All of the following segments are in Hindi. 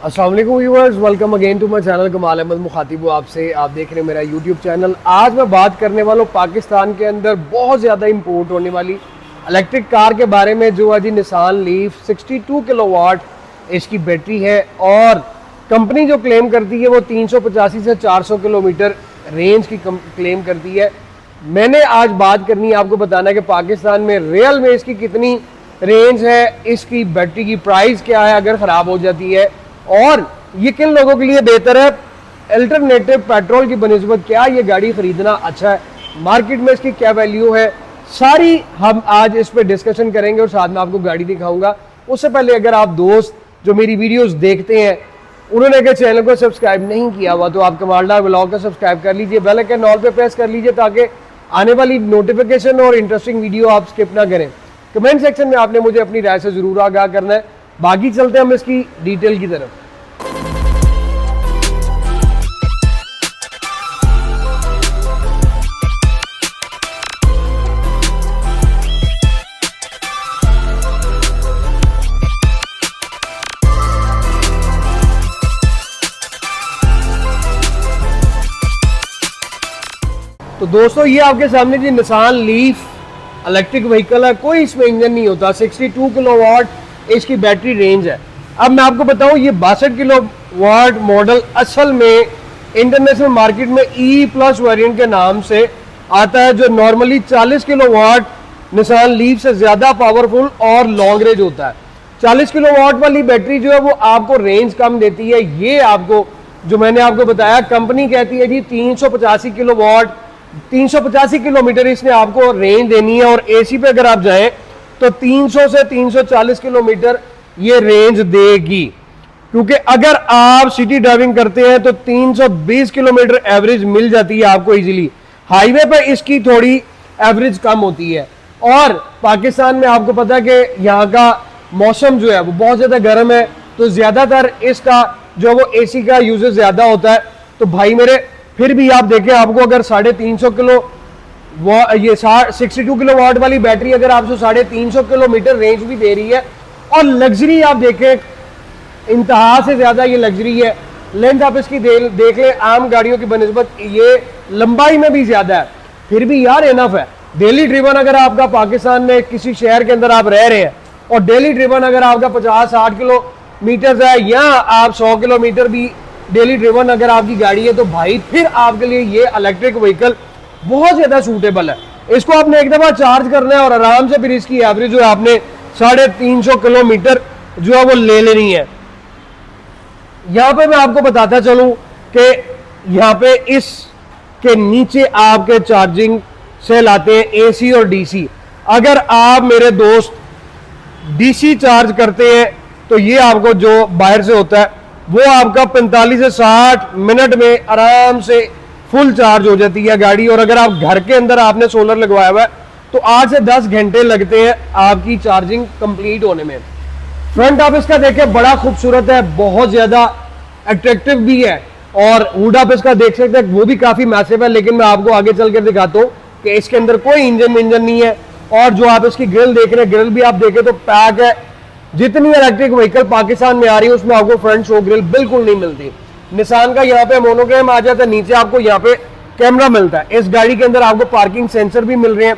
अस्सलाम वालेकुम viewers, welcome again to my channel. Kamal Ahmed मुखातिब हूँ आपसे। आप देख रहे हैं मेरा यूट्यूब चैनल। आज मैं बात करने वाला हूँ पाकिस्तान के अंदर बहुत ज़्यादा इंपोर्ट होने वाली इलेक्ट्रिक कार के बारे में, जो है जी निसान लीफ। 62 किलोवाट इसकी बैटरी है और कंपनी जो क्लेम करती है वो 385 से 400 किलोमीटर रेंज की क्लेम करती है। मैंने आज बात करनी है, आपको बताना है कि पाकिस्तान में रियल में इसकी कितनी रेंज है, इसकी बैटरी की प्राइस क्या है अगर ख़राब हो जाती है, और ये किन लोगों के लिए बेहतर है। अल्टरनेटिव पेट्रोल की बनिस्बत क्या ये गाड़ी खरीदना अच्छा है, मार्केट में इसकी क्या वैल्यू है, सारी हम आज इस पर डिस्कशन करेंगे और साथ में आपको गाड़ी दिखाऊंगा। उससे पहले अगर आप दोस्त जो मेरी वीडियोस देखते हैं उन्होंने अगर चैनल को सब्सक्राइब नहीं किया हुआ तो आप कमालदार व्लॉग को सब्सक्राइब कर लीजिए, बेल आइकन ऑल पे प्रेस कर लीजिए ताकि आने वाली नोटिफिकेशन और इंटरेस्टिंग वीडियो आप स्किप ना करें। कमेंट सेक्शन में आपने मुझे अपनी राय से ज़रूर आगाह करना है। बाकी चलते हैं हम इसकी डिटेल की तरफ। तो दोस्तों ये आपके सामने जी निसान लीफ इलेक्ट्रिक व्हीकल है, कोई इसमें इंजन नहीं होता। 62 किलोवाट इसकी बैटरी रेंज है। अब मैं आपको बताऊं, ये 62 किलोवाट मॉडल असल में इंटरनेशनल मार्केट में E+ वेरिएंट के नाम से आता है, जो नॉर्मली 40 किलोवाट निसान लीफ से ज़्यादा पावरफुल और लॉन्ग रेंज होता है। 40 किलोवाट वाली बैटरी जो है वो आपको रेंज कम देती है। ये आपको जो मैंने आपको बताया, कंपनी कहती है जी 385 किलोवाट 385 किलोमीटर इसने आपको रेंज देनी है, और एसी पे अगर आप जाएं तो 300 से 340 किलोमीटर ये रेंज देगी। क्योंकि अगर आप सिटी ड्राइविंग करते हैं तो 320 किलोमीटर एवरेज मिल जाती है आपको इजीली। हाईवे पे इसकी थोड़ी एवरेज कम होती है। और पाकिस्तान में आपको पता है कि यहाँ का मौसम जो है वो बहुत ज़्यादा गर्म है, तो ज़्यादातर इसका जो वो एसी का यूजेस ज़्यादा होता है। तो भाई मेरे, फिर भी आप देखें, आपको अगर 350 किलो ये 62 किलोवाट वाली बैटरी अगर आपको 350 किलोमीटर रेंज भी दे रही है, और लग्जरी आप देखें इंतहा से ज़्यादा ये लग्जरी है। लेंथ आप इसकी देख लें, आम गाड़ियों की बनिस्बत ये लंबाई में भी ज़्यादा है, फिर भी यार इनफ है। डेली ड्रिवन अगर आपका पाकिस्तान में किसी शहर के अंदर आप रह रहे हैं और डेली ड्रिवन अगर आपका 50-60 किलोमीटर है, या आप 100 किलोमीटर भी डेली ड्रिवन अगर आपकी गाड़ी है, तो भाई फिर आपके लिए ये इलेक्ट्रिक व्हीकल बहुत ज़्यादा सूटेबल है। इसको आपने एक दफ़ा चार्ज करना है और आराम से फिर इसकी एवरेज जो है आपने 350 किलोमीटर जो है वो ले लेनी है। यहाँ पे मैं आपको बताता चलूँ कि यहाँ पे इसके नीचे आपके चार्जिंग सेल आते हैं AC और DC। अगर आप मेरे दोस्त DC चार्ज करते हैं तो ये आपको जो बाहर से होता है वो आपका 45 से 60 मिनट में आराम से फुल चार्ज हो जाती है गाड़ी। और अगर आप घर के अंदर आपने सोलर लगवाया हुआ है तो 8 से 10 घंटे लगते हैं आपकी चार्जिंग कंप्लीट होने में। फ्रंट आप इसका देखें, बड़ा खूबसूरत है, बहुत ज़्यादा अट्रैक्टिव भी है, और हुड आप इसका देख सकते हैं वो भी काफ़ी मैसिव है। लेकिन मैं आपको आगे चल कर दिखाता हूँ कि इसके अंदर कोई इंजन नहीं है। और जो आप इसकी ग्रिल देख रहे हैं, ग्रिल भी आप देखें तो पैक है। जितनी इलेक्ट्रिक व्हीकल पाकिस्तान में आ रही है उसमें आपको फ्रंट शो ग्रिल बिल्कुल नहीं मिलती। निसान का यहाँ पे मोनोग्राम आ जाता है, नीचे आपको यहाँ पे कैमरा मिलता है। इस गाड़ी के अंदर आपको पार्किंग सेंसर भी मिल रहे हैं,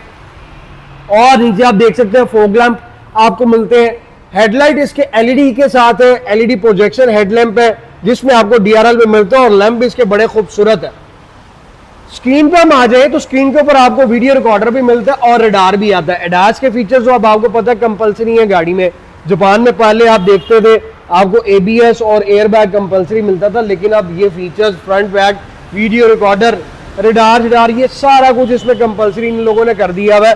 और नीचे आप देख सकते हैं फॉग लैंप आपको मिलते हैं। हेडलाइट इसके LED के साथ है, LED प्रोजेक्शन हेडलैम्प है जिसमें आपको DRL भी मिलता है, और लैंप भी इसके बड़े खूबसूरत है। स्क्रीन पे हम आ जाए तो स्क्रीन के ऊपर आपको वीडियो रिकॉर्डर भी मिलता है और रडार भी आता है। एडास के फीचर्स जो अब आपको पता है कंपल्सरी है गाड़ी में। जापान में पहले आप देखते थे आपको ABS और एयर बैग कंपल्सरी मिलता था, लेकिन अब ये features front back video recorder radar ये सारा कुछ इसमें कंपल्सरी इन लोगों ने कर दिया हुआ है।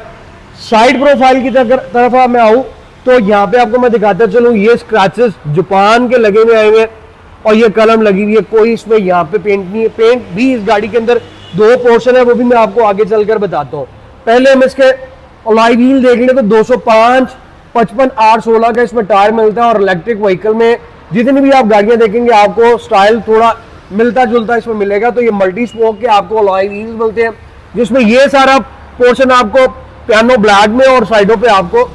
साइड प्रोफाइल की तरफ मैं आऊँ तो यहाँ पे आपको मैं दिखाता चलूँ, ये स्क्रैचेस जापान के लगे हुए आए हुए हैं और ये कलम लगी हुई है, कोई इसमें यहाँ पे पेंट नहीं है। पेंट भी इस गाड़ी के अंदर 2 पोर्शन है, वो भी मैं आपको आगे चलकर बताता हूँ। पहले हम इसके अलॉय व्हील देख लें तो 205 55 8 16 का इसमें टायर मिलता है। और इलेक्ट्रिक व्हीकल में जितनी भी आप गाड़ियां देखेंगे आपको स्टाइल थोड़ा मिलता जुलता इसमें मिलेगा। तो ये मल्टी स्पोक के आपको अलॉय व्हील्स मिलते हैं, जिसमें ये सारा पोर्शन आपको पियानो ब्लैक में और साइडों पे आपको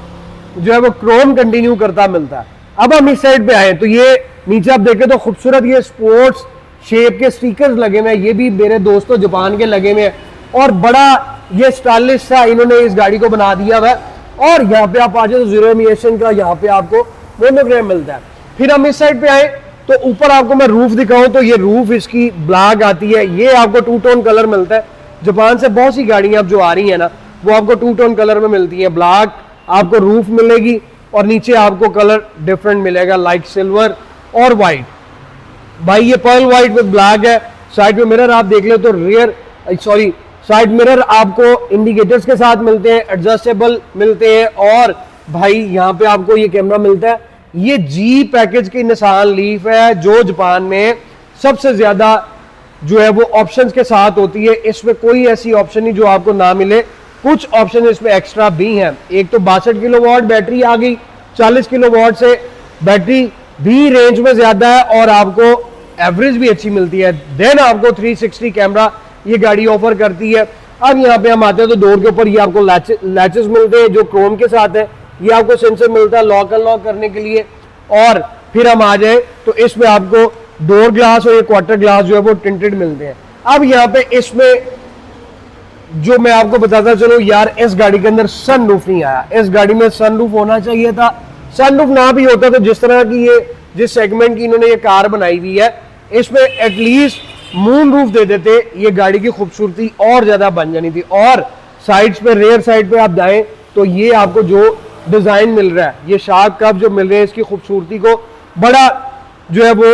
जो है वो क्रोम कंटिन्यू करता मिलता है। अब हम इस साइड पे आए तो ये नीचे आप देखें तो खूबसूरत ये स्पोर्ट्स शेप के स्टिकर्स लगे हुए हैं, ये भी मेरे दोस्तों जापान के लगे हुए हैं, और बड़ा ये स्टाइलिश सा इन्होंने इस गाड़ी को बना दिया हुआ है। और यहाँ पे आप आ जाए तो जीरो एमिशन का यहाँ पे आपको मोनोग्राम मिलता है। फिर हम इस साइड पे आए तो ऊपर आपको मैं रूफ दिखाऊं तो ये रूफ इसकी ब्लैक आती है, ये आपको टू टोन कलर मिलता है। जापान से बहुत सी गाड़ियां अब जो आ रही है ना वो आपको टू टोन कलर में मिलती है, ब्लैक आपको रूफ मिलेगी और नीचे आपको कलर डिफरेंट मिलेगा लाइक सिल्वर और व्हाइट। भाई ये पर्ल व्हाइट विद ब्लैक है। साइड में मिरर आप देख ले तो साइड मिरर आपको इंडिकेटर्स के साथ मिलते हैं, एडजस्टेबल मिलते हैं, और भाई यहाँ पे आपको ये कैमरा मिलता है। ये जी पैकेज की निसान लीफ है जो जापान में सबसे ज्यादा जो है वो ऑप्शंस के साथ होती है। इसमें कोई ऐसी ऑप्शन नहीं जो आपको ना मिले, कुछ ऑप्शन इसमें एक्स्ट्रा भी हैं। एक तो 62 किलोवाट बैटरी आ गई, 40 किलोवाट से बैटरी भी रेंज में ज्यादा है और आपको एवरेज भी अच्छी मिलती है। देन आपको 360 कैमरा ये गाड़ी ऑफर करती है। अब यहाँ पे हम आते हैं तो डोर के ऊपर ये आपको लैचेस मिलते हैं जो क्रोम के साथ है, ये आपको सेंसर मिलता है लॉक अनलॉक करने के लिए। और फिर हम आ जाए तो इसमें आपको डोर ग्लास और ये क्वार्टर ग्लास जो है वो टिंटेड मिलते हैं। अब यहाँ पे इसमें जो मैं आपको बताता चलो यार, इस गाड़ी के अंदर सनरूफ नहीं आया। इस गाड़ी में सनरूफ होना चाहिए था, सनरूफ ना भी होता तो जिस तरह की ये जिस सेगमेंट की इन्होंने ये कार बनाई हुई है इसमें एटलीस्ट मून रूफ दे देते, ये गाड़ी की खूबसूरती और ज्यादा बन जानी थी। और साइड्स पे रेयर साइड पे आप जाएं तो ये आपको जो डिजाइन मिल रहा है, ये शार्क कप जो मिल रहे हैं इसकी खूबसूरती को बड़ा जो है वो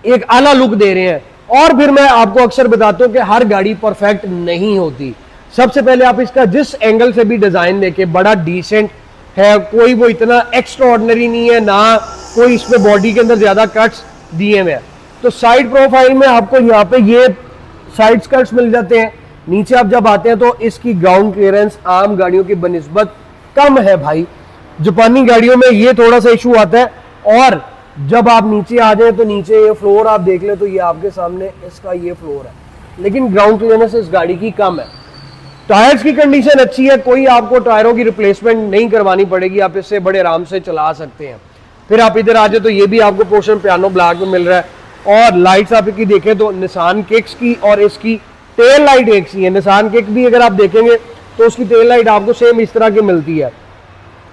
एक आला लुक दे रहे हैं। और फिर मैं आपको अक्सर बताता हूं कि हर गाड़ी परफेक्ट नहीं होती। सबसे पहले आप इसका जिस एंगल से भी डिजाइन देखें बड़ा डिसेंट है, कोई वो इतना एक्स्ट्रा ऑर्डिनरी नहीं है, ना कोई इसमें बॉडी के अंदर ज्यादा कट्स दिए हुए हैं। तो साइड प्रोफाइल में आपको यहाँ पे ये साइड स्कर्ट्स मिल जाते हैं। नीचे आप जब आते हैं तो इसकी ग्राउंड क्लियरेंस आम गाड़ियों की बनिस्बत कम है भाई, जापानी गाड़ियों में ये थोड़ा सा इशू आता है। और जब आप नीचे आ जाए तो नीचे ये फ्लोर आप देख ले तो ये आपके सामने इसका ये फ्लोर है, लेकिन ग्राउंड क्लियरेंस इस गाड़ी की कम है। टायर्स की कंडीशन अच्छी है, कोई आपको टायरों की रिप्लेसमेंट नहीं करवानी पड़ेगी, आप इससे बड़े आराम से चला सकते हैं। फिर आप इधर आ जाए तो ये भी आपको पोर्शन पियानो ब्लैक में मिल रहा है। और लाइट्स आप की देखें तो निसान किक्स की और इसकी टेल लाइट एक सी है। निसान किक भी अगर आप देखेंगे तो उसकी टेल लाइट आपको सेम इस तरह की मिलती है।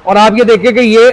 और आप ये देखें कि ये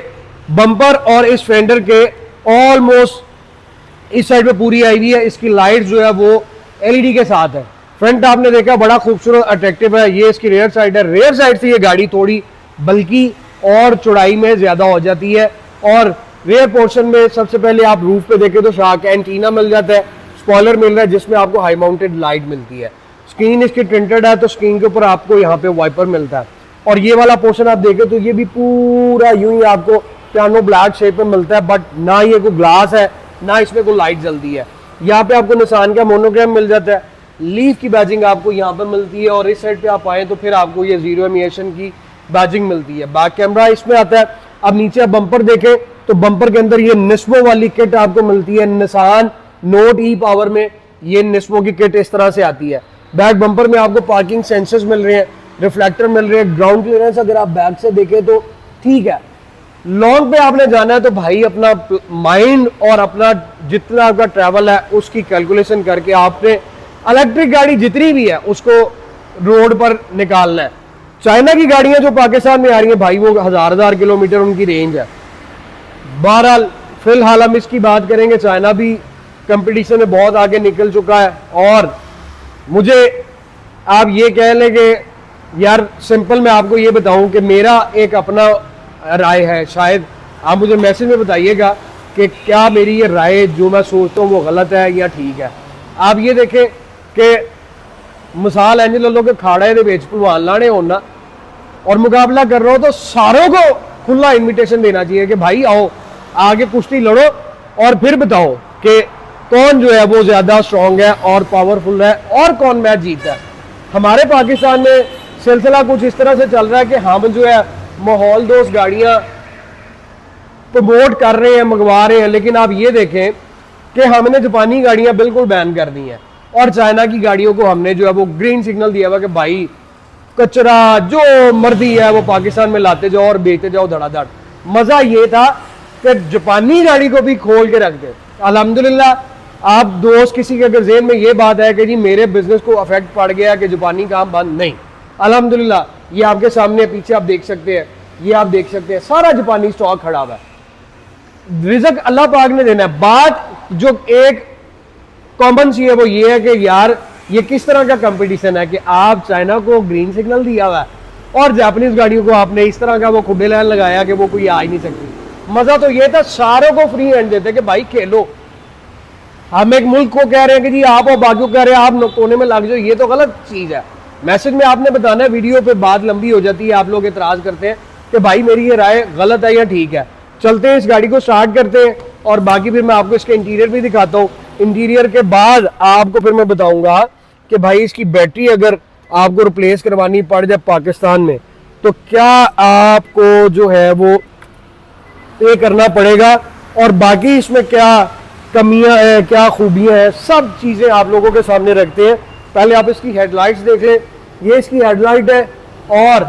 बम्पर और इस फेंडर के ऑलमोस्ट इस साइड पे पूरी आई हुई है। इसकी लाइट जो है वो एलईडी के साथ है। फ्रंट आपने देखा बड़ा खूबसूरत अट्रैक्टिव है। ये इसकी रेयर साइड है, रेयर साइड से ये गाड़ी थोड़ी बल्कि और चौड़ाई में ज्यादा हो जाती है। और रेयर पोर्शन में सबसे पहले आप रूफ पे देखें तो शार्क एंटीना मिल जाता है, स्पॉइलर मिल रहा है जिसमें आपको हाई माउंटेड लाइट मिलती है। स्क्रीन इसकी टिंटेड है तो स्क्रीन के ऊपर आपको यहाँ पे वाइपर मिलता है। और ये वाला पोर्शन आप देखें तो ये भी पूरा यूं ही आपको पियानो ब्लैक शेप में मिलता है, बट ना ये कोई ग्लास है ना इसमें कोई लाइट जलती है। यहाँ पे आपको निशान का मोनोग्राम मिल जाता है, लीफ की बैजिंग आपको यहाँ पे मिलती है। और इस साइड पे आप आए तो फिर आपको ये जीरो एमिशन की बैजिंग मिलती है। बैक कैमरा इसमें आता है। अब नीचे आप बम्पर देखें तो बम्पर के अंदर ये निस्मो वाली किट आपको मिलती है। निसान नोट ई पावर में ये निस्मो की किट इस तरह से आती है। बैक बम्पर में आपको पार्किंग सेंसर्स मिल रहे हैं, रिफ्लेक्टर मिल रहे हैं, ग्राउंड क्लियरेंस अगर आप बैक से देखें तो ठीक है। लॉन्ग पे आपने जाना है तो भाई अपना माइंड और अपना जितना आपका ट्रैवल है उसकी कैलकुलेशन करके आपने इलेक्ट्रिक गाड़ी जितनी भी है उसको रोड पर निकालना है। चाइना की गाड़ियां जो पाकिस्तान में आ रही हैं भाई वो हजार किलोमीटर उनकी रेंज है। बहरहाल फिलहाल हम इसकी बात करेंगे, चाइना भी कंपटीशन में बहुत आगे निकल चुका है। और मुझे आप ये कह लें कि यार सिंपल मैं आपको ये बताऊं कि मेरा एक अपना राय है, शायद आप मुझे मैसेज में बताइएगा कि क्या मेरी ये राय जो मैं सोचता हूँ वो गलत है या ठीक है। आप ये देखें कि मिसाल इंज लो कि खाड़े के बेच भलवान लाने होना और मुकाबला कर रहा हो तो सारों को खुला इन्विटेशन देना चाहिए कि भाई आओ आगे कुश्ती लड़ो और फिर बताओ कि कौन जो है वो ज्यादा स्ट्रांग है और पावरफुल है और कौन मैच जीता है। हमारे पाकिस्तान में सिलसिला कुछ इस तरह से चल रहा है कि हम जो है माहौल दोस्त गाड़ियां प्रमोट कर रहे हैं, मंगवा रहे हैं, लेकिन आप ये देखें कि हमने जापानी गाड़ियां बिल्कुल बैन कर दी हैं और चाइना की गाड़ियों को हमने जो है वो ग्रीन सिग्नल दिया हुआ कि भाई कचरा जो मर्जी है वो पाकिस्तान में लाते जाओ और बेचते जाओ धड़ाधड़। मजा ये था कि जापानी गाड़ी को भी खोल के रख दे। अल्हम्दुलिल्लाह आप दोस्त किसी के अगर जेहन में ये बात है कि जी मेरे बिजनेस को अफेक्ट पड़ गया कि जापानी काम बंद, नहीं, अल्हम्दुलिल्लाह ये आपके सामने पीछे आप देख सकते हैं, ये आप देख सकते हैं सारा जापानी स्टॉक खड़ा हुआ है। रिज़्क अल्लाह पाक ने देना है। बात जो एक कॉमन सी है वो ये है कि यार ये किस तरह का कंपटीशन है कि आप चाइना को ग्रीन सिग्नल दिया हुआ है और जापानीज गाड़ियों को आपने इस तरह का वो खुडे लाइन लगाया कि वो कोई आ ही नहीं सकती। मजा तो ये था सारों को फ्री हैंड देते कि भाई खेलो। हम एक मुल्क को कह रहे हैं कि जी आप और बाकी कह रहे हैं आप कोने में लग जाओ, ये तो गलत चीज है। मैसेज में आपने बताना है, वीडियो पे बात लंबी हो जाती है, आप लोग एतराज करते हैं कि भाई मेरी ये राय गलत है या ठीक है। चलते हैं इस गाड़ी को स्टार्ट करते हैं और बाकी फिर मैं आपको इसके इंटीरियर भी दिखाता हूँ। इंटीरियर के बाद आपको फिर मैं बताऊंगा कि भाई इसकी बैटरी अगर आपको रिप्लेस करवानी पड़ जाए पाकिस्तान में तो क्या आपको जो है वो पे करना पड़ेगा और बाकी इसमें क्या कमियां हैं, क्या खूबियां हैं, सब चीज़ें आप लोगों के सामने रखते हैं। पहले आप इसकी हेडलाइट्स देख लें, ये इसकी हेडलाइट है और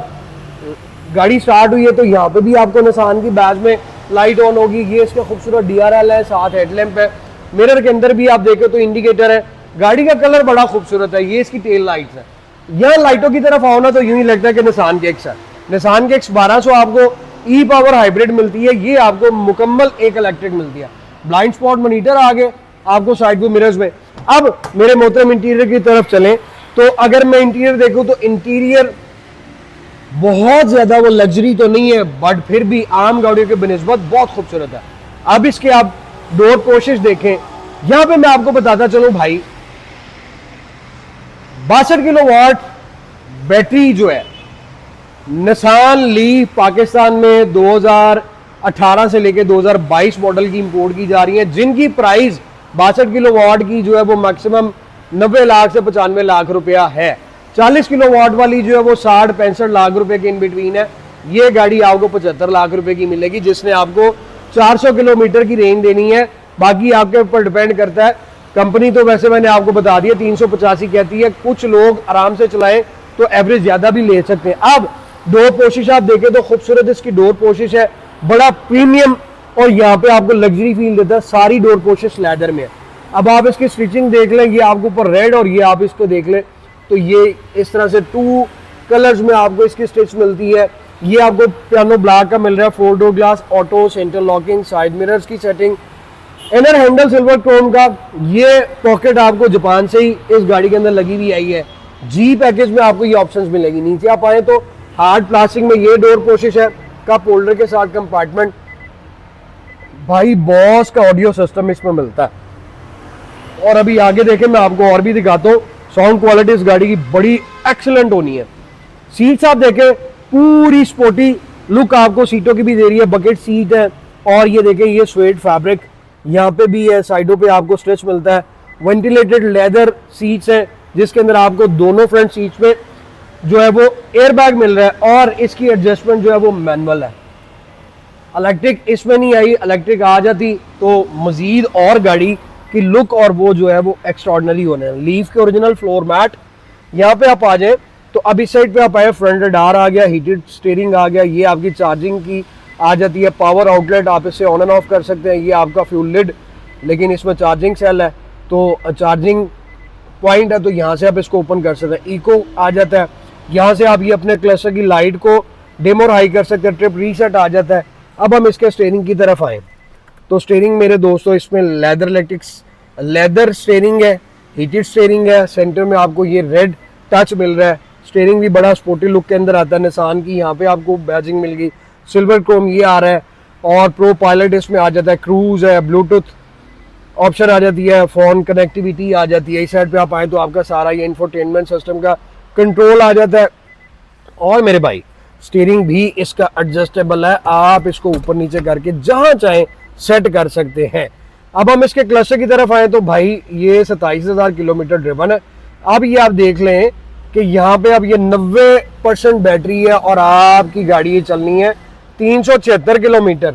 गाड़ी स्टार्ट हुई है तो यहाँ पे भी आपको निशान की बैज में लाइट ऑन होगी। ये इसका खूबसूरत DRL है, साथ हेडलैम्प है। मिरर के अंदर भी आप देखें तो इंडिकेटर है। गाड़ी का कलर बड़ा खूबसूरत है। ये इसकी टेल लाइट्स है। यहाँ लाइटों की तरफ आओ ना तो यूं ही लगता है कि निशान किक्स है। निशान किक्स 1200 आपको ई पावर हाइब्रिड मिलती है, ये आपको मुकम्मल एक इलेक्ट्रिक मिलती है। ब्लाइंड स्पॉट मॉनिटर आगे आपको साइड व्यू मिरर्स में। अब मेरे मोहतरम इंटीरियर की तरफ चलें तो अगर मैं इंटीरियर देखूं तो इंटीरियर बहुत ज्यादा वो लग्जरी तो नहीं है बट फिर भी आम गाड़ियों के बनिस्बत बहुत खूबसूरत है। अब इसके आप डोर पोशिश देखें, यहां पे मैं आपको बताता चलूं भाई 62 किलोवाट बैटरी जो है निसान लीफ पाकिस्तान में 2018 से लेके 2022 मॉडल की इंपोर्ट की जा रही है, जिनकी प्राइस 62 किलोवाट की जो है वो मैक्सिमम 90 लाख से 95 लाख रुपया है। 40 किलोवाट वाली जो है वो 60-65 लाख रुपए के इन बिटवीन है। ये गाड़ी आपको 75 लाख रुपए की मिलेगी, जिसने आपको 400 किलोमीटर की रेंज देनी है। बाकी आपके ऊपर डिपेंड करता है। कंपनी तो वैसे मैंने आपको बता दिया 385 कहती है, कुछ लोग आराम से चलाएं तो एवरेज ज्यादा भी ले सकते हैं। अब डोर पोशिश आप देखें तो खूबसूरत इसकी डोर पोशिश है, बड़ा प्रीमियम और यहाँ पे आपको लग्जरी फील देता है। सारी डोर पोशिश लेदर में है। अब आप इसकी स्टिचिंग देख लें, ये आपको ऊपर रेड और ये आप इसको देख लें तो ये इस तरह से 2 कलर्स में आपको इसकी स्टिच मिलती है। ये आपको पियानो ब्लैक का मिल रहा है, 4 door glass, auto, centre locking, side mirrors की setting, inner handle silver chrome का। ये पॉकेट आपको जापान से ही इस गाड़ी के अंदर लगी हुई आई है। जी पैकेज में आपको ये ऑप्शंस मिलेगी। नीचे आप आए तो हार्ड प्लास्टिक में ये डोर पोशिश है, कप होल्डर के साथ कंपार्टमेंट। भाई बॉस का ऑडियो सिस्टम इसमें मिलता है। और अभी आगे देखें मैं आपको और भी दिखाता हूँ। साउंड क्वालिटी इस गाड़ी की बड़ी एक्सीलेंट होनी है। सीट्स आप देखें पूरी स्पोर्टी लुक आपको सीटों की भी दे रही है, बकेट सीट है और ये देखें ये स्वेट फैब्रिक यहाँ पे भी है, साइडों पे आपको स्ट्रेच मिलता है। वेंटिलेटेड लेदर सीट्स हैं जिसके अंदर आपको दोनों फ्रंट सीट्स में जो है वो एयर बैग मिल रहा है और इसकी एडजस्टमेंट जो है वो मैनुअल है। इलेक्ट्रिक इसमें नहीं आई, इलेक्ट्रिक आ जाती तो मजीद और गाड़ी की लुक और वो जो है वो एक्स्ट्राऑर्डिनरी होने हैं। लीफ के ओरिजिनल फ्लोर मैट यहाँ पे आप आ जाए तो अब इस साइड पे आप आए, फ्रंट रडार आ गया, हीटेड स्टीयरिंग आ गया, ये आपकी चार्जिंग की आ जाती है, पावर आउटलेट आप इससे ऑन एंड ऑफ कर सकते हैं। ये आपका फ्यूल लिड, लेकिन इसमें चार्जिंग सेल है तो चार्जिंग पॉइंट है तो यहाँ से आप इसको ओपन कर सकते हैं। इको आ जाता है, यहाँ से आप ये अपने क्लस्टर की लाइट को डिम और हाई कर सकते हैं। ट्रिप रीसेट आ जाता है। अब हम इसके स्टीयरिंग की तरफ आए तो स्टीयरिंग मेरे दोस्तों इसमें लेदर इलेक्ट्रिक्स लेदर स्टीयरिंग है, हीटेड स्टीयरिंग है। सेंटर में आपको ये रेड टच मिल रहा है। स्टीयरिंग भी बड़ा स्पोर्टी लुक के अंदर आता है। निसान की यहाँ पे आपको बैजिंग मिल गई, सिल्वर क्रोम ये आ रहा है और प्रो पायलट इसमें आ जाता है। क्रूज है, ब्लूटूथ ऑप्शन आ जाती है, फोन कनेक्टिविटी आ जाती है। इस साइड पे आप आए तो आपका सारा ये इंफोटेनमेंट सिस्टम का कंट्रोल आ जाता है। और मेरे भाई स्टीयरिंग भी इसका एडजस्टेबल है, आप इसको ऊपर नीचे करके जहां चाहें सेट कर सकते हैं। अब हम इसके क्लस्टर की तरफ आए तो भाई ये 27,000 किलोमीटर ड्रिवन है। अब ये आप देख लें कि यहाँ पे अब ये 90% बैटरी है और आपकी गाड़ी ये चलनी है 376 किलोमीटर।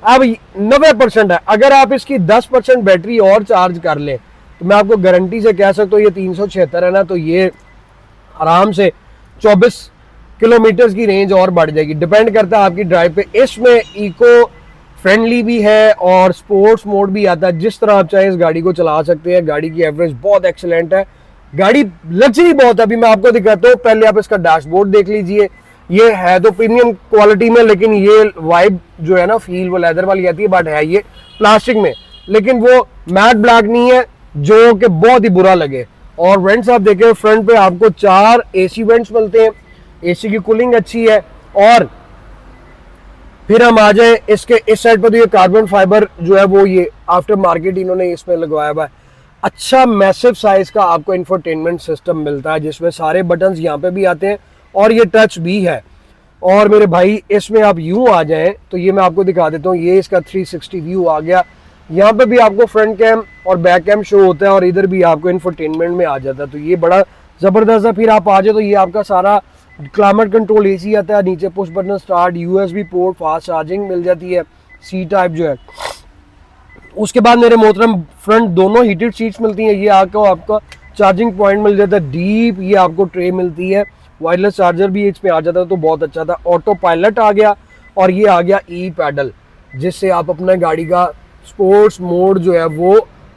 अब 90% है। अगर आप इसकी 10% बैटरी और चार्ज कर लें तो मैं आपको गारंटी से कह सकता हूँ ये 376 है ना, तो ये आराम से 24 किलोमीटर की रेंज और बढ़ जाएगी। डिपेंड करता है आपकी ड्राइव पे। इसमें इको फ्रेंडली भी है और स्पोर्ट्स मोड भी आता है। जिस तरह आप चाहें इस गाड़ी को चला सकते हैं। गाड़ी की एवरेज बहुत एक्सीलेंट है, गाड़ी लग्जरी बहुत है। अभी मैं आपको दिखाता हूँ, पहले आप इसका डैशबोर्ड देख लीजिए। ये है तो प्रीमियम क्वालिटी में, लेकिन ये वाइब जो है ना, फील वो लेदर वाली आती है, बट है ये प्लास्टिक में, लेकिन वो मैट ब्लैक नहीं है जो कि बहुत ही बुरा लगे। और वेंट्स आप देखें, फ्रंट पे आपको 4 एसी वेंट्स मिलते हैं, एसी की कूलिंग अच्छी है। और फिर हम आ जाए इसके इस साइड पर, तो ये कार्बन फाइबर जो है वो ये आफ्टर मार्केट इन्होंने इसमें लगवाया हुआ है। अच्छा मैसिव साइज का आपको इंफोटेनमेंट सिस्टम मिलता है, जिसमें सारे बटन्स यहाँ पे भी आते हैं और ये टच भी है। और मेरे भाई इसमें आप यूं आ जाएं तो ये मैं आपको दिखा देता हूँ, ये इसका 360 व्यू आ गया। यहाँ पे भी आपको फ्रंट कैम और बैक कैम शो होता है और इधर भी आपको इंफोटेनमेंट में आ जाता है, तो ये बड़ा ज़बरदस्त है। फिर आप आ जाए तो ये आपका सारा क्लाइमेट कंट्रोल एसी आता है, नीचे push button start, USB port, fast charging मिल जाती है, सी टाइप जो है। उसके बाद मेरे मोहतरम फ्रंट दोनों हीटेड सीट्स मिलती हैं। ये आपका चार्जिंग पॉइंट मिल जाता है डीप, ये आपको ट्रे मिलती है, वायरलेस चार्जर भी इसमें आ जाता है, तो बहुत अच्छा था। ऑटो पायलट आ गया और ये आ गया ई पैडल, जिससे आप अपना गाड़ी का स्पोर्ट्स मोड जो है वो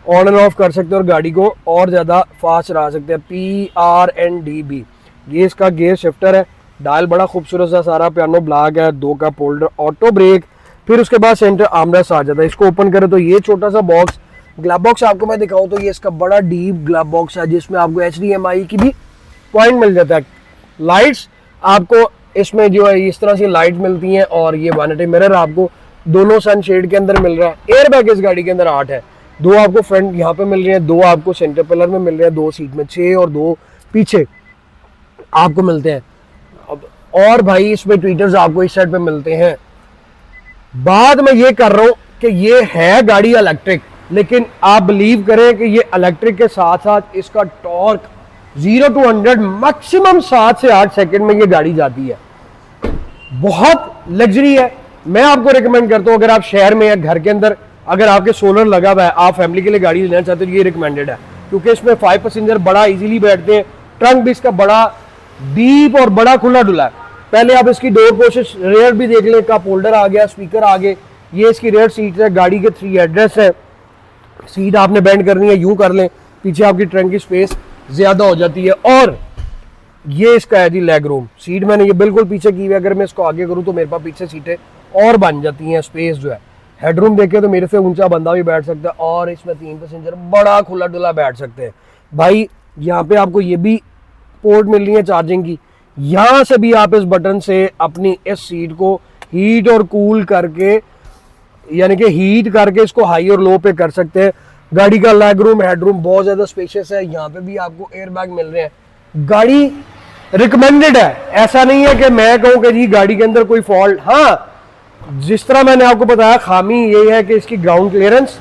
ऑन एंड ऑफ कर सकते हैं और गाड़ी को और ज़्यादा फास्ट चला सकते हैं। PRNDB ये इसका गियर शिफ्टर है, डायल बड़ा खूबसूरत सा सारा पियानो ब्लैक है, 2 का होल्डर, ऑटो ब्रेक। फिर उसके बाद सेंटर आर्मरेस्ट आ जाता है। इसको ओपन करें तो ये छोटा सा बॉक्स, ग्लव बॉक्स आपको मैं दिखाऊं तो ये इसका बड़ा डीप ग्लव बॉक्स है, जिसमें आपको HDMI की भी पॉइंट मिल जाता है। लाइट्स आपको इसमें जो है इस तरह से लाइट मिलती हैं और ये वैनिटी मिरर आपको दोनों सनशेड के अंदर मिल रहा है। एयर बैग इस गाड़ी के अंदर 8 है, 2 आपको फ्रंट यहाँ पे मिल रहे हैं, 2 आपको सेंटर पिलर में मिल रहे हैं, 2 सीट में 6 और 2 पीछे आपको मिलते हैं। और भाई इसमें ट्वीटर्स आपको इस साइड पे मिलते हैं। बात मैं ये कर रहा हूं कि ये है गाड़ी इलेक्ट्रिक, लेकिन आप बिलीव करें कि ये इलेक्ट्रिक के साथ साथ इसका टॉर्क 0 to 100 मैक्सिमम 7 से 8 सेकंड में ये गाड़ी जाती है। बहुत लग्जरी है। मैं आपको रिकमेंड करता हूं, अगर आप शहर में या घर के अंदर अगर आपके सोलर लगा हुआ है, आप फैमिली के लिए गाड़ी लेना चाहते हो, ये रिकमेंडेड है, क्योंकि इसमें 5 पैसेंजर बड़ा इजीली बैठते हैं। ट्रंक भी इसका बड़ा डीप और बड़ा खुला डुला है। पहले आप इसकी डोर पोस्ट रेयर भी देख लें, कप होल्डर आ गया, स्पीकर आगे, ये इसकी रेयर सीट है, गाड़ी के 3 एड्रेस है। सीट आपने बेंड करनी है यूं कर लें, पीछे आपकी ट्रंक की स्पेस ज्यादा हो जाती है। और ये इसका है जी लेग रूम, सीट मैंने ये बिल्कुल पीछे की हुई है, अगर मैं इसको आगे करूं तो मेरे पास पीछे सीटें और बन जाती हैं, स्पेस जो है। हेडरूम देखे तो मेरे से ऊंचा बंदा भी बैठ सकता है और इसमें 3 पैसेंजर बड़ा खुला डुला बैठ सकते हैं। भाई यहाँ पे आपको ये भी पोर्ट मिल रही है चार्जिंग की, यहां से भी आप इस बटन से अपनी इस सीट को हीट और कूल करके, यानी कि हीट करके इसको हाई और लो पे कर सकते हैं। गाड़ी का लेग रूम हेडरूम बहुत ज्यादा स्पेशियस है। यहाँ पे भी आपको एयर बैग मिल रहे हैं। गाड़ी रिकमेंडेड है, ऐसा नहीं है कि मैं कहूँ कि जी गाड़ी के अंदर कोई फॉल्ट। हाँ, जिस तरह मैंने आपको बताया, खामी ये है कि इसकी ग्राउंड क्लियरेंस,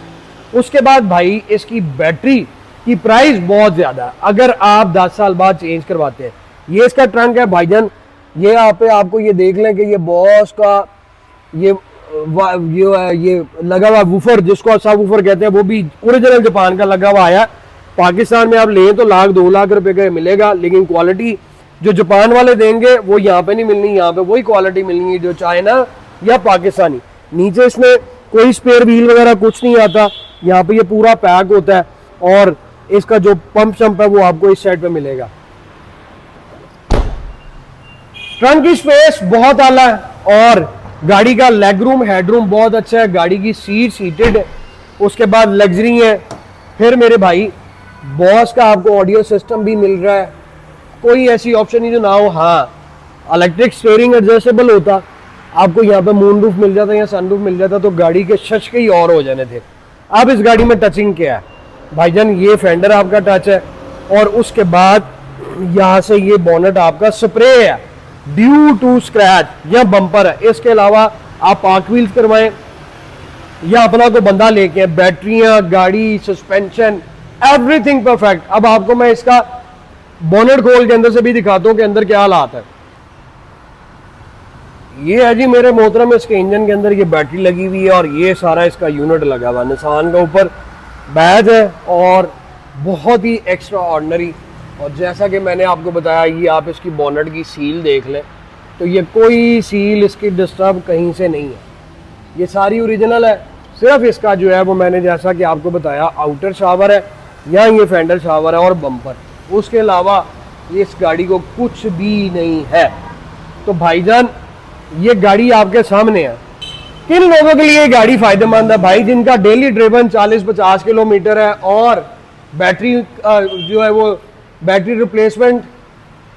उसके बाद भाई इसकी बैटरी की प्राइस बहुत ज्यादा है अगर आप 10 साल बाद चेंज करवाते हैं। ये इसका ट्रंक है भाईजान, ये पे आपको ये देख लें कि ये बॉस का ये लगा हुआ वूफर, जिसको सब वूफर कहते हैं, वो भी ओरिजिनल जापान का लगा हुआ आया। पाकिस्तान में आप लें तो 1-2 लाख रुपए का मिलेगा, लेकिन क्वालिटी जो जापान वाले देंगे वो यहाँ पे नहीं मिलनी। यहाँ पे वही क्वालिटी मिलनी है जो चाइना या पाकिस्तानी। नीचे इसमें कोई स्पेयर व्हील वगैरह कुछ नहीं आता, यहाँ पे ये पूरा पैक होता है। और इसका जो पंप शंप है वो आपको इस साइड पे मिलेगा। ट्रंक की स्पेस बहुत आला है और गाड़ी का लेग रूम हेडरूम बहुत अच्छा है। गाड़ी की सीट्स हीटेड है, उसके बाद लग्जरी है। फिर मेरे भाई बॉस का आपको ऑडियो सिस्टम भी मिल रहा है, कोई ऐसी ऑप्शन नहीं जो ना हो। हाँ, इलेक्ट्रिक स्टीयरिंग एडजस्टेबल होता, आपको यहाँ पे मून रूफ मिल जाता या सन रूफ मिल जाता तो गाड़ी के शश के ही और हो जाने थे। अब इस गाड़ी में टचिंग क्या है भाईजान, ये फेंडर आपका टच है और उसके बाद यहाँ से ये बोनेट आपका स्प्रे है ड्यू टू स्क्रैच या बम्पर है। इसके अलावा आप पार्क व्हील्स करवाएं या अपना को बंदा लेके, बैटरियां, गाड़ी, सस्पेंशन, एवरीथिंग परफेक्ट। अब आपको मैं इसका बोनेट खोल के अंदर से भी दिखाता हूं कि अंदर क्या हालात है। ये है जी मेरे मोहतरम, इसके इंजन के अंदर ये बैटरी लगी हुई है और ये सारा इसका यूनिट लगा हुआ है। निसान का ऊपर बैज है और बहुत ही एक्स्ट्रा ऑर्डिनरी। और जैसा कि मैंने आपको बताया, ये आप इसकी बोनेट की सील देख लें तो ये कोई सील इसकी डिस्टर्ब कहीं से नहीं है। ये सारी ओरिजिनल है। सिर्फ इसका जो है वो मैंने जैसा कि आपको बताया आउटर शावर है, यहाँ ये फेंडर शावर है और बम्पर, उसके अलावा ये इस गाड़ी को कुछ भी नहीं है। तो भाईजान ये गाड़ी आपके सामने है। किन लोगों के लिए ये गाड़ी फायदेमंद है? भाई जिनका डेली ड्रिवन 40-50 किलोमीटर है और बैटरी जो है वो बैटरी रिप्लेसमेंट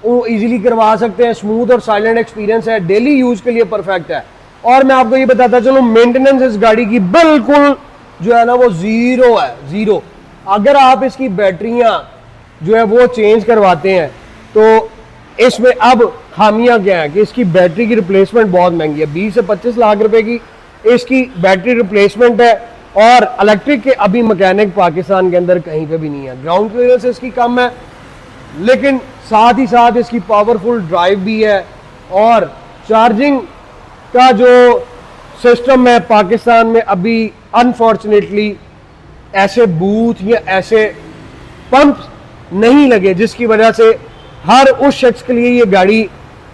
वो इजीली करवा सकते हैं, स्मूथ और साइलेंट एक्सपीरियंस है, डेली यूज के लिए परफेक्ट है। और मैं आपको ये बताता चलूं मेंटेनेंस इस गाड़ी की बिल्कुल जो है ना वो जीरो है, जीरो। अगर आप इसकी बैटरियां जो है वो चेंज करवाते हैं तो इसमें अब खामियां क्या है कि इसकी बैटरी की रिप्लेसमेंट बहुत महंगी है, 20 से 25 लाख रुपए की इसकी बैटरी रिप्लेसमेंट है। और इलेक्ट्रिक के अभी मैकेनिक पाकिस्तान के अंदर कहीं पे भी नहीं है। ग्राउंड क्लियरेंस इसकी कम है, लेकिन साथ ही साथ इसकी पावरफुल ड्राइव भी है। और चार्जिंग का जो सिस्टम है पाकिस्तान में अभी अनफॉर्चुनेटली ऐसे बूथ या ऐसे पंप नहीं लगे, जिसकी वजह से हर उस शख्स के लिए ये गाड़ी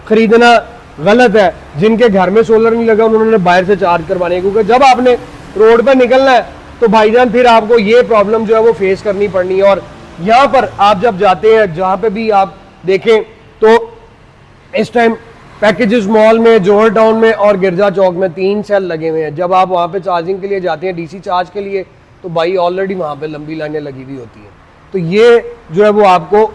खरीदना गलत है जिनके घर में सोलर नहीं लगा, उन्होंने बाहर से चार्ज करवाने, क्योंकि जब आपने रोड पर निकलना है तो भाईजान फिर आपको ये प्रॉब्लम जो है वो फेस करनी पड़नी है। और यहाँ पर आप जब जाते हैं, जहाँ पे भी आप देखें तो इस टाइम पैकेजेस मॉल में, जोहर टाउन में और गिरजा चौक में 3 सेल लगे हुए हैं। जब आप वहाँ पे चार्जिंग के लिए जाते हैं, डीसी चार्ज के लिए, तो भाई ऑलरेडी वहाँ पे लंबी लाइनें लगी हुई होती हैं। तो ये जो है वो आपको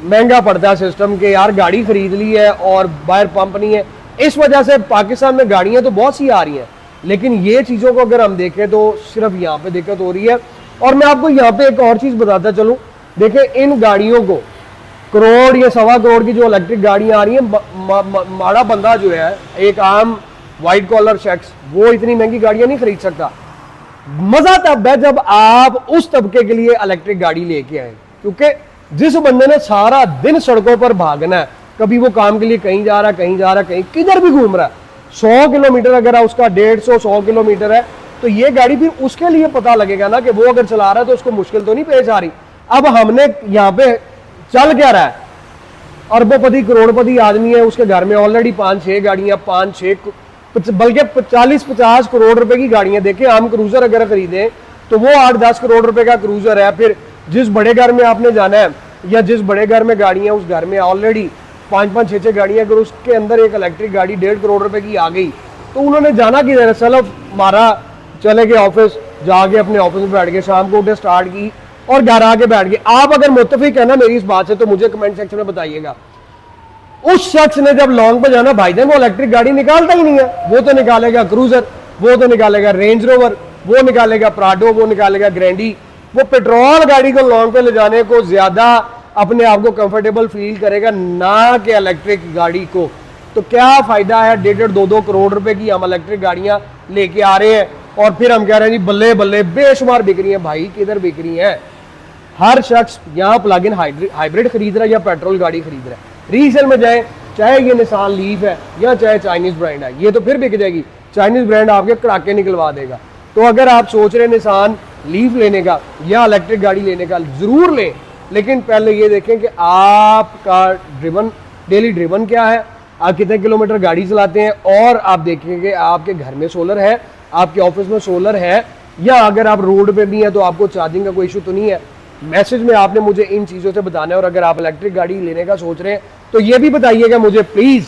महंगा पड़ता है सिस्टम के, यार गाड़ी खरीद ली है और बाहर पंप नहीं है। इस वजह से पाकिस्तान में गाड़ियाँ तो बहुत सी आ रही हैं, लेकिन ये चीज़ों को अगर हम देखें तो सिर्फ यहाँ पे दिक्कत हो रही है। और मैं आपको यहाँ पे एक और चीज़ बताता चलूँ, देखें इन गाड़ियों को करोड़ या 1.25 करोड़ की जो इलेक्ट्रिक गाड़ियाँ आ रही हैं, माड़ा बंदा जो है, एक आम वाइट कॉलर शख्स, वो इतनी महंगी गाड़ियाँ नहीं खरीद सकता। मज़ा तब है जब आप उस तबके के लिए इलेक्ट्रिक गाड़ी लेके आए, क्योंकि जिस बंदे ने सारा दिन सड़कों पर भागना है, कभी वो काम के लिए कहीं जा रहा है, कहीं जा रहा है, कहीं किधर भी घूम रहा है, 100 किलोमीटर अगर उसका 150-100 किलोमीटर है, तो ये गाड़ी फिर उसके लिए पता लगेगा ना कि वो अगर चला रहा है तो उसको मुश्किल तो नहीं पेश आ रही। अब हमने यहाँ पे चल क्या रहा है, अरबोपति करोड़पति आदमी है, उसके घर में ऑलरेडी 5-6 गाड़ियां, 5-6 बल्कि 40-50 करोड़ रुपए की गाड़ियां। देखें हम क्रूजर अगर खरीदें तो वो 8-10 करोड़ रुपए का क्रूजर है। फिर जिस बड़े घर में आपने जाना है या जिस बड़े घर में गाड़ियां, उस घर में ऑलरेडी 5-5, 6-6 गाड़ियां, अगर उसके अंदर एक इलेक्ट्रिक गाड़ी 1.5 करोड़ रुपए की आ गई तो उन्होंने जाना किधर है? चलो मारा, चले गए ऑफिस, जाके अपने ऑफिस में बैठ गए, शाम को उठे स्टार्ट की और घर आके बैठ गए। आप अगर मुत्तफिक है ना मेरी इस बात से तो मुझे कमेंट सेक्शन में बताइएगा। उस शख्स ने जब लॉन्ग पे जाना, भाईजान वो इलेक्ट्रिक गाड़ी निकालता ही नहीं है, वो तो निकालेगा क्रूजर, वो तो निकालेगा रेंज रोवर, वो निकालेगा प्राडो, वो निकालेगा ग्रैंडी। वो पेट्रोल गाड़ी को लॉन्ग पे ले जाने को ज्यादा अपने आप को कंफर्टेबल फील करेगा, ना कि इलेक्ट्रिक गाड़ी को। तो क्या फायदा है 1.5-2 करोड़ रुपए की हम इलेक्ट्रिक गाड़ियां लेके आ रहे हैं और फिर हम कह रहे हैं जी बल्ले बल्ले बेशुमार बिक रही है। भाई किधर बिक रही है? हर शख्स यहाँ प्लग इन हाइब्रिड खरीद रहा है या पेट्रोल गाड़ी खरीद रहा है। रीसेल में जाए, चाहे ये निसान लीफ है या चाहे चाइनीज ब्रांड है, ये तो फिर बिक जाएगी। चाइनीज ब्रांड आपके कड़ाके निकलवा देगा। तो अगर आप सोच रहे निसान लीफ लेने का या इलेक्ट्रिक गाड़ी लेने का, जरूर लें, लेकिन पहले ये देखें कि आपका ड्रिवन, डेली ड्रिवन क्या है, आप कितने किलोमीटर गाड़ी चलाते हैं, और आप देखेंगे आपके घर में सोलर है, आपके ऑफिस में सोलर है, या अगर आप रोड पे भी हैं तो आपको चार्जिंग का कोई इशू तो नहीं है। मैसेज में आपने मुझे इन चीज़ों से बताना है। और अगर आप इलेक्ट्रिक गाड़ी लेने का सोच रहे हैं तो ये भी बताइएगा मुझे प्लीज़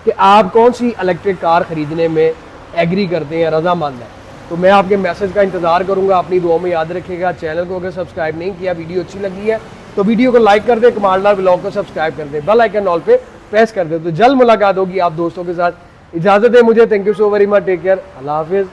कि आप कौन सी इलेक्ट्रिक कार खरीदने में एग्री करते हैं, रजामंद है। तो मैं आपके मैसेज का इंतजार करूंगा। अपनी दुआ में याद रखिएगा। चैनल को अगर सब्सक्राइब नहीं किया, वीडियो अच्छी लगी है तो वीडियो को लाइक कर दे, कमालदार व्लॉग को सब्सक्राइब कर दे, बेल आइकन ऑल पे प्रेस कर दे। तो जल्द मुलाकात होगी आप दोस्तों के साथ। इजाज़त है मुझे। Thank you so very much. Take care. अल्लाह हाफिज़।